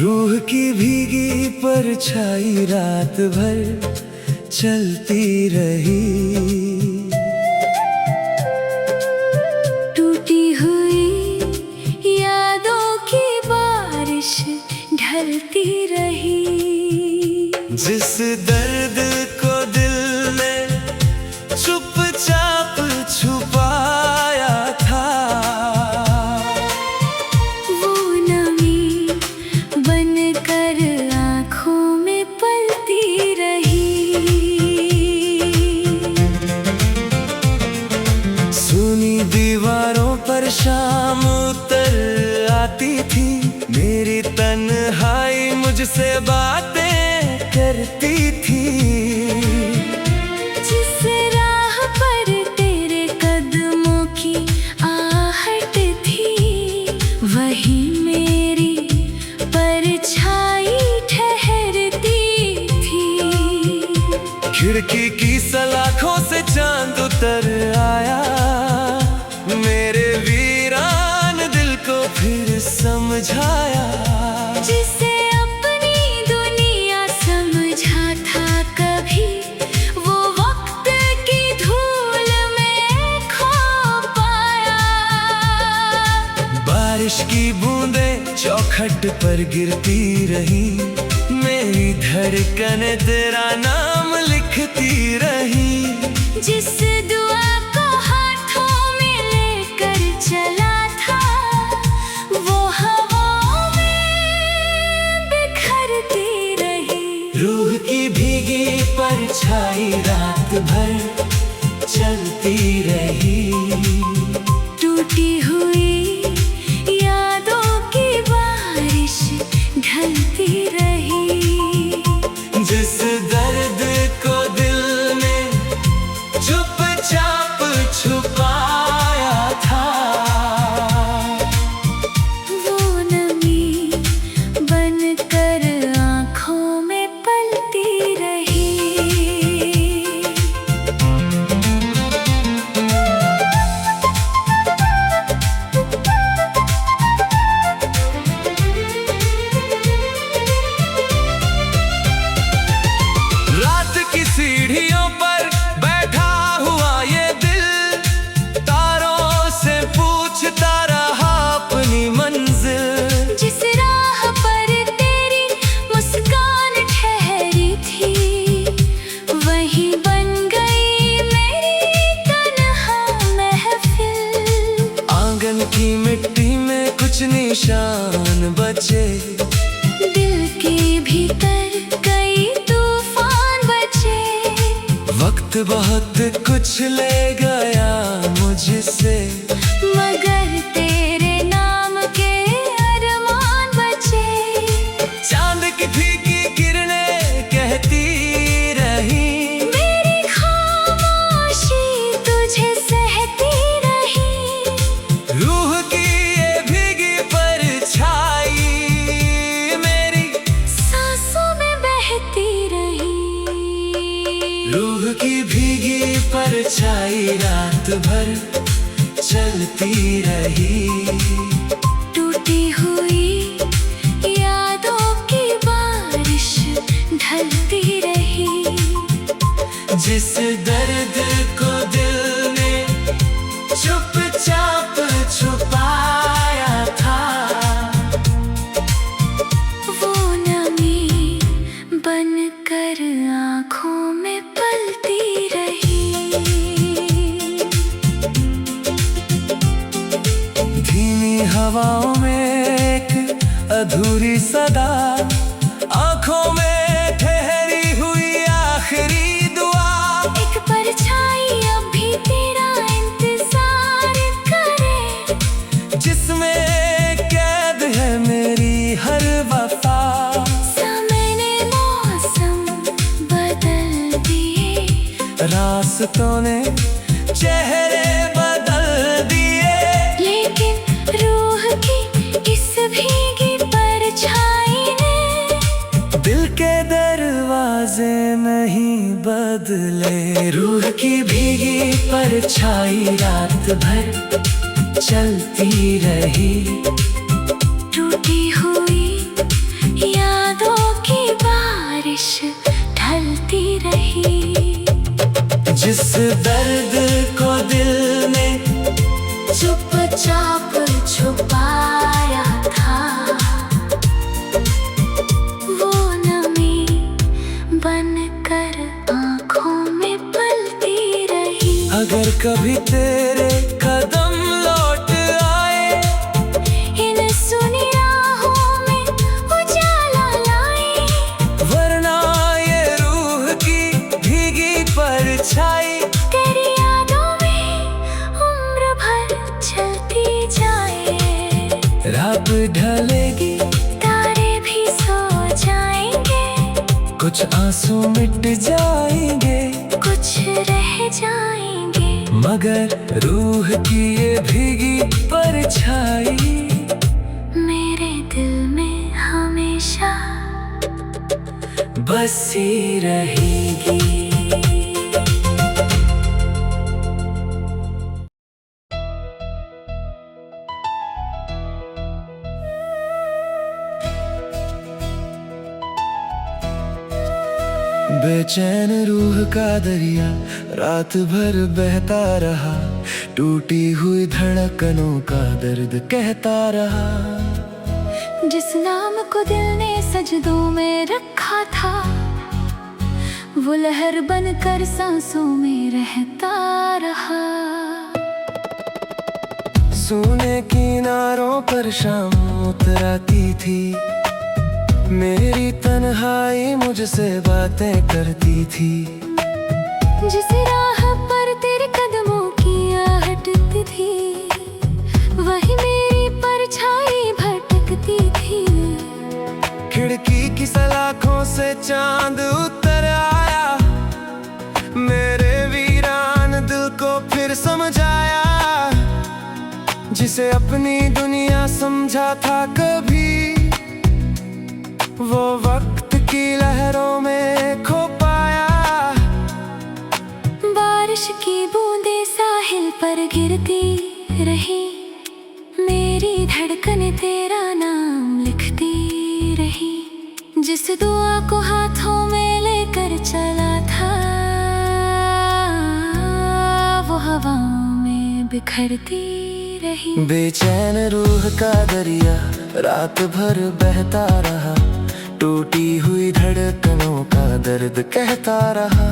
रूह की भीगी परछाई रात भर चलती रही। टूटी हुई यादों की बारिश ढलती रही। जिस दर्द को दिल ने चुपचाप छुपाया था, वो नमी बनकर आँखों में पलती रही। सुनी दीवारों पर शाम उतर आती थी, मेरी तन्हाई मुझसे बातें करती थी। जिस राह पर तेरे कदमों की आहट थी, वही मेरी परछाई ठहरती थी। खिड़की की सलाखों से चांद उतर आया, मेरे वीरान दिल को फिर समझाया। जिसे अपनी दुनिया समझा था कभी, वो वक्त की धूल में खो पाया। बारिश की बूंदें चौखट पर गिरती रही, मेरी धड़कन तेरा नाम लिखती रही। जिस दुआ को हाथों में लेकर चला था, वो हवाओं में बिखरती रही। रूह की भीगी परछाई रात भर चलती रही। टूटी हुई यादों की बारिश ढलती रही। जिस दर्द को दिल ने चुपचाप छुपाया था, वो नमी बनकर आँखों में पलती रही। रात की सीढ़ियों पर बैठा हुआ ये दिल, तारों से पूछता रहा अपनी मंजिल। जिस राह पर तेरी मुस्कान ठहरी थी, वही बन गई मेरी तन्हा महफिल। आंगन की मिट्टी में कुछ निशान बचे, दिल के भीतर कई तूफान बचे। वक्त बहुत कुछ ले गया मुझसे, मगर तेरे नाम के अरमान बचे। चांद की फीकी किरणें कहती रही, मेरी खामोशी तुझे सहती रही। रूह की ये भीगी परछाई मेरी सांसों में बहती रही। रूह की भीगी परछाई रात भर चलती रही। टूटी हुई यादों की बारिश ढलती रही। जिस दर्द को दिल ने चुपचाप छुपाया था, वो नमी बनकर आँखों में पलती रही। धीमी हवाओं में एक अधूरी सदा, आंखों में ठहरी हुई आखिरी दुआ। एक परछाई अब भी तेरा इंतजार करे, जिसमें कैद है मेरी हर वफा। समय ने मौसम बदल दिए, रास्तों ने चेहरे बदल दिए, लेकिन रूह की इस भीगी परछाई ने दिल के दरवाजे नहीं बदले। रूह की भीगी परछाई रात भर चलती रही। टूटी हुई जिस दर्द को दिल ने चुपचाप छुपाया था, वो नमी बनकर आँखों में पलती रही। अगर कभी तेरे कदम लौट आए, इन सुनी राहों में उजाला लाए, वरना ये रूह की भीगी परछाई तेरी यादों में उम्र भर चलती जाए। रात ढलेगी, तारे भी सो जाएंगे, कुछ आंसू मिट जाएंगे, कुछ रह जाएंगे, मगर रूह की ये भीगी परछाई मेरे दिल में हमेशा बसी रहेगी। बेचैन रूह का दरिया रात भर बहता रहा, टूटी हुई धड़कनों का दर्द कहता रहा। जिस नाम को दिल ने सजदों में रखा था, वो लहर बनकर सांसों में रहता रहा। सूने किनारों पर शाम उतराती थी, मेरी तन्हाई मुझसे बातें करती थी। जिस राह पर तेरे कदमों की आहटती थी, वही मेरी परछाई भटकती थी। खिड़की की सलाखों से चांद उतर आया, मेरे वीरान दिल को फिर समझाया। जिसे अपनी दुनिया समझा था कभी, वो वक्त की लहरों में खो पाया। बारिश की बूंदें साहिल पर गिरती रही, मेरी धड़कन तेरा नाम लिखती रही। जिस दुआ को हाथों में लेकर चला था, वो हवा में बिखरती रही। बेचैन रूह का दरिया रात भर बहता रहा, टूटी हुई धड़कनों का दर्द कहता रहा।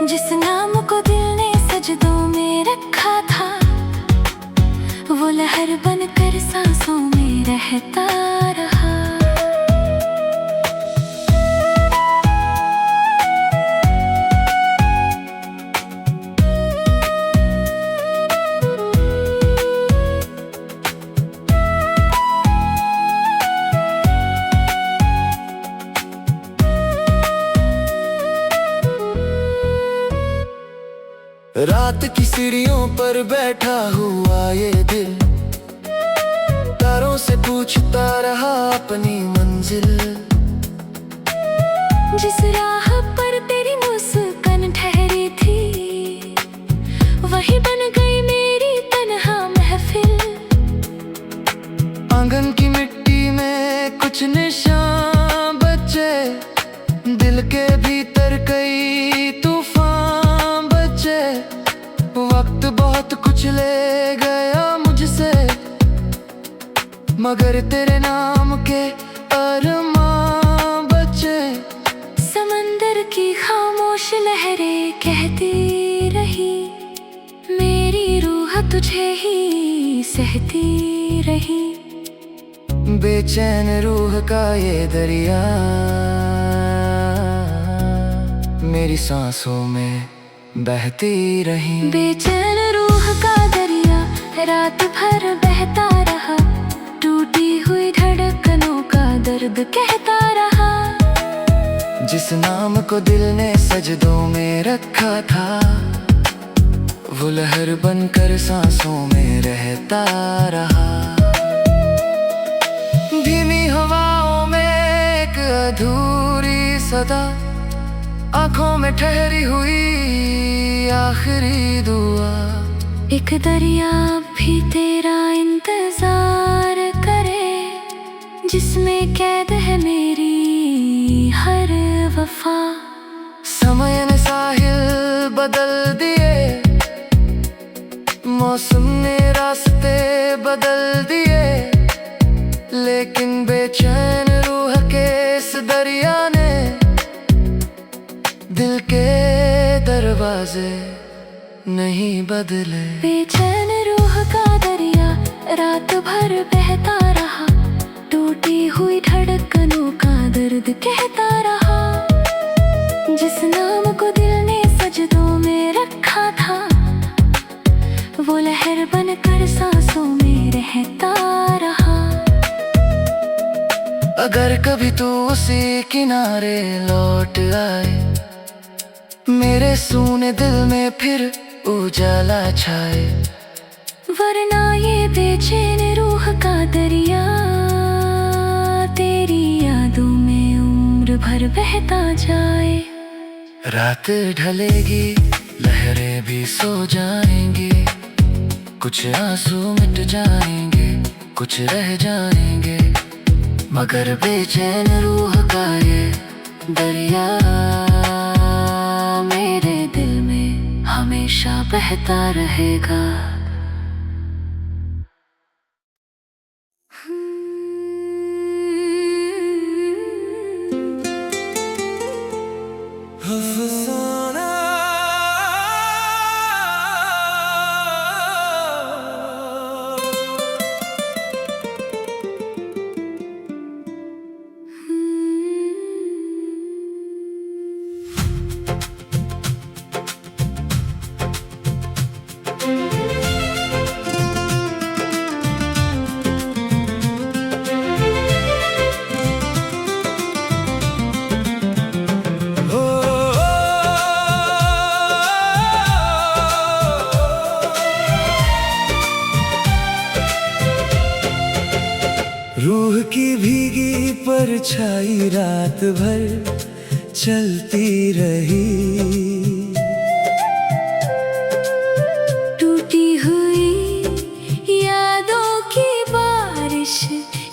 जिस नाम को दिल ने सजदों में रखा था, वो लहर बनकर सांसों में रहता रहा। रात की सीढ़ियों पर बैठा हुआ ये दिल, तारों से पूछता रहा अपनी मंजिल। जिस राह पर तेरी मुस्कान ठहरी थी, वही बन गई मेरी तन्हा महफिल। आंगन की मिट्टी में कुछ निशान बचे, दिल के भीतर कई तूफान बचे। वक्त बहुत कुछ ले गया मुझसे, मगर तेरे नाम के अरमान बचे। समंदर की खामोश लहरें कहती रही, मेरी रूह तुझे ही सहती रही। बेचैन रूह का ये दरिया मेरी सांसों में बहती रही। बेचैन रूह का दरिया रात भर बहता रहा, टूटी हुई धड़कनों का दर्द कहता रहा। जिस नाम को दिल ने सजदों में रखा था, वो लहर बनकर सांसों में रहता रहा। धीमी हवाओं में एक अधूरी सदा, आंखों में ठहरी हुई आखिरी दुआ। एक दरिया भी तेरा इंतजार करे, जिसमें कैद है मेरी हर वफा। समय ने साहिल बदल दिए, मौसम ने रास्ते बदल दिए, लेकिन बेचैन रूह के इस दरिया ने दिल के दरवाजे नहीं बदले। बेचैन रूह का दरिया रात भर बहता रहा, टूटी हुई धड़कनों का दर्द कहता रहा। जिस नाम को दिल ने सजदों में रखा था, वो लहर बनकर सांसों में रहता रहा। अगर कभी तू उसी किनारे लौट आए, मेरे सूने दिल में फिर उजाला छाए। वरना ये बेचैन रूह का दरिया तेरी यादों में उम्र भर बहता जाए। रात ढलेगी, लहरें भी सो जाएंगी, कुछ आंसू मिट जाएंगे, कुछ रह जाएंगे, मगर बेचैन रूह का ये दरिया मेरे दिल में हमेशा बहता रहेगा। अफसाना रूह की भीगी परछाई रात भर चलती रही, टूटी हुई यादों की बारिश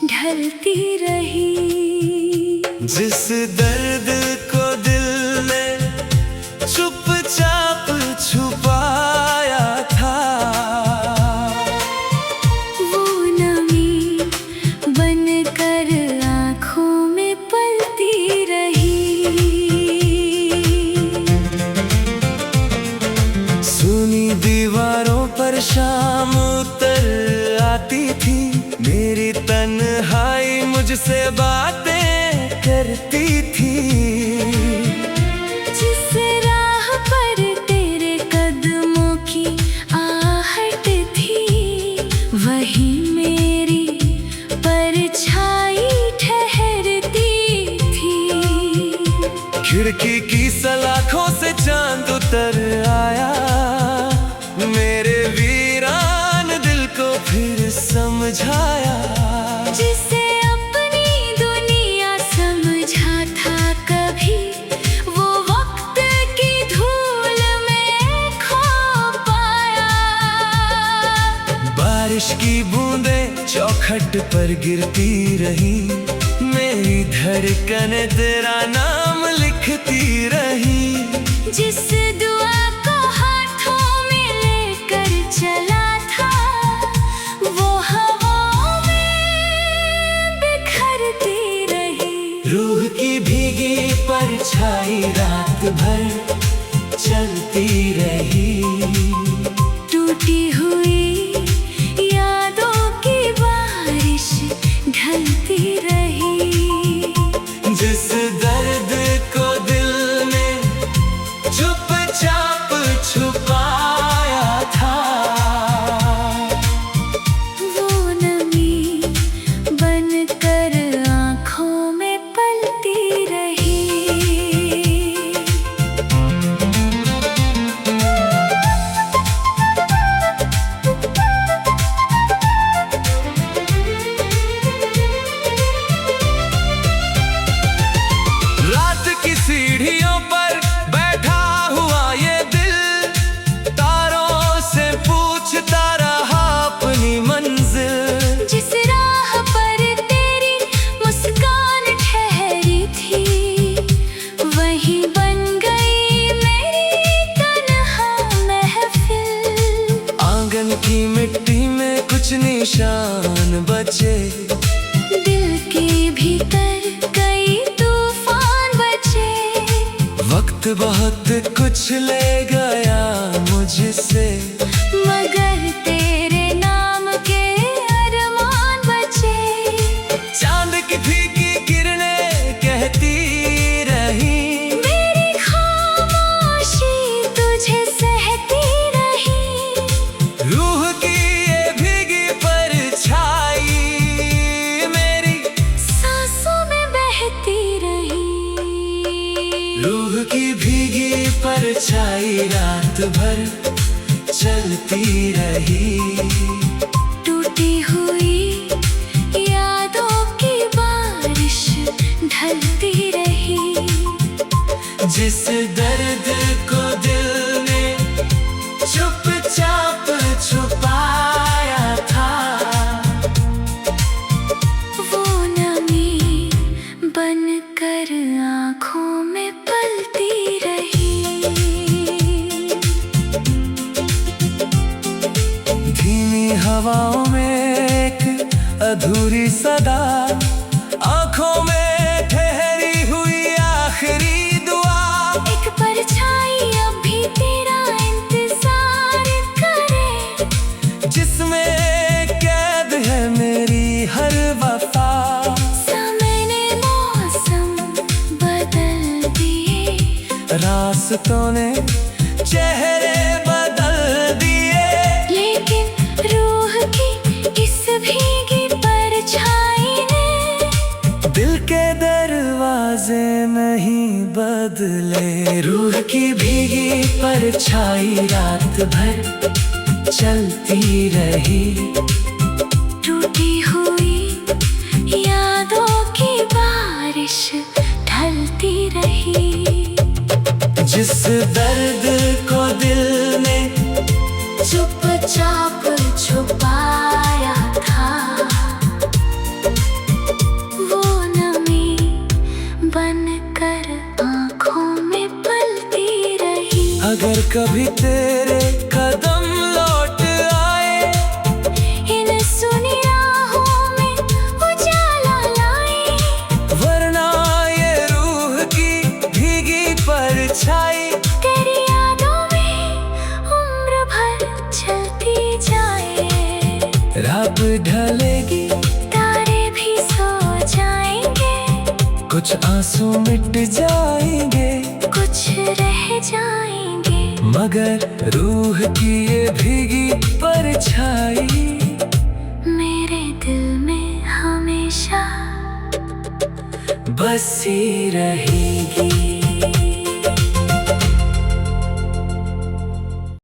ढलती रही। जिस दर्द को दिल ने चुपचाप छुपाया था, वो नमी बनकर आँखों में पलती रही। सुनी दीवारों पर शाम उतर आती थी, मेरी तन्हाई मुझसे बातें करती थी। जिस राह पर तेरे कदमों की आहट थी, वही मेरी परछाई ठहरती थी। खिड़की की सलाखों से चांद उतर आया, मेरे वीरान दिल को फिर समझाया। जिसे अपनी दुनिया समझा था कभी, वो वक्त की धूल में खो पाया। बारिश की बूंदें चौखट पर गिरती रही, मेरी धड़कन तेरा नाम लिखती रही। जिस दुआ को हाथों में लेकर चला था, वो हवाओं में बिखरती रही। रूह की भीगी परछाई रात भर चलती रही, टूटी हुई यादों की बारिश ढलती रही। जिस दर्द को दिल ने चुपचाप छुपाया था, वो नमी बनकर आँखों में पलती रही। भीतर कई तूफान बचे। वक्त बहुत कुछ ले गया मुझसे, मगर तेरे नाम के अरमान बचे। चांद की फीकी किरणें कहती रही, मेरी खामोशी तुझे सहती रही। रूह की ये भीगी परछाई मेरी सांसों में बहती रही। रूह की भीगी परछाई रात भर चलती रही। टूटी हुई यादों की बारिश ढलती रही। जिस दर्द को दिल ने चुपचाप छुपाया था, वो नमी बनकर आँखों में पलती रही। धीमी हवाओं में एक अधूरी सदा, आंखों में ठहरी हुई आखिरी दुआ। एक परछाई अब भी तेरा इंतजार करे, जिसमें कैद है मेरी हर वफा। समय ने मौसम बदल दिए, रास्तों ने चेहरे बदल दिए, लेकिन रूह की इस भीगी परछाई ने दिल के दरवाजे नहीं बदले। रूह की भीगी परछाई रात भर चलती रही। टूटी हुई यादों की बारिश ढलती रही। जिस दर्द को दिल ने चुपचाप छुपाया था, वो नमी बनकर आँखों में पलती रही। अगर कभी तेरे कदम लौट आए, इन सुनी राहों में उजाला लाए। वरना ये रूह की भीगी परछाई तेरी यादों में उम्र भर चलती जाए। रात ढलेगी, तारे भी सो जाएंगे, कुछ आंसू मिट जाएंगे, कुछ रह जाएंगे। मगर रूह की ये भीगी परछाई मेरे दिल में हमेशा बसी रहेगी।